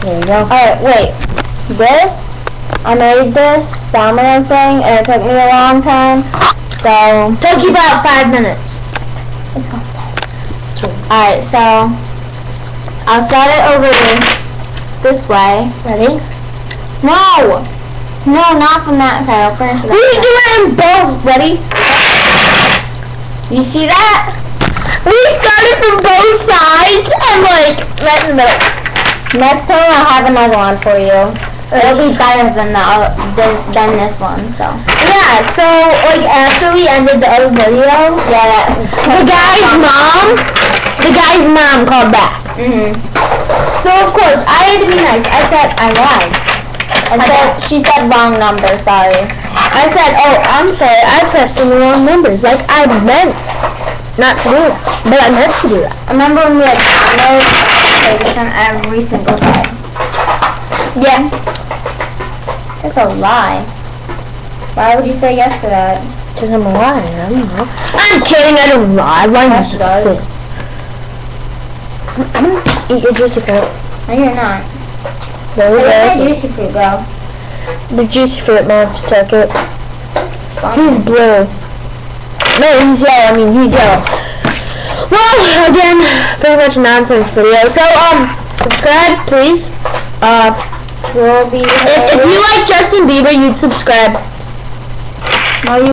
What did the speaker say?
There you go. Alright, wait. This, I made this domino thing, and it took me a long time. So Took you about 5 minutes. it's not that. Alright, so I'll set it over this way. Ready? No! No, not from that side. I'll finish with We that do it in both. Ready? side. You see that? We started from both sides and like right in the middle. Next time I'll have another one for you. It'll be better than than this one, so. Yeah, so like after we ended the other video, Yeah, the guy's mom called back. So of course I had to be nice. I said I lied. she said wrong number, sorry. I said, oh, I'm sorry, I pressed the wrong numbers. Like I meant not to do that, but I meant to do that. Remember when we had downloads? Okay, we turn every single time. Yeah. That's a lie. Why would you say yes to that? Because I'm lying. I don't know. I'm kidding. I don't lie. Lying is just does. silly. I'm gonna eat your juicy fruit. No, you're not. There we Where did go. that juicy fruit go? The juicy fruit monster took it. Fine. He's blue. No, he's yellow. I mean, he's yellow. Well, again, pretty much a nonsense video. So, subscribe, please. We'll be If you like Justin Bieber, you'd subscribe. No, you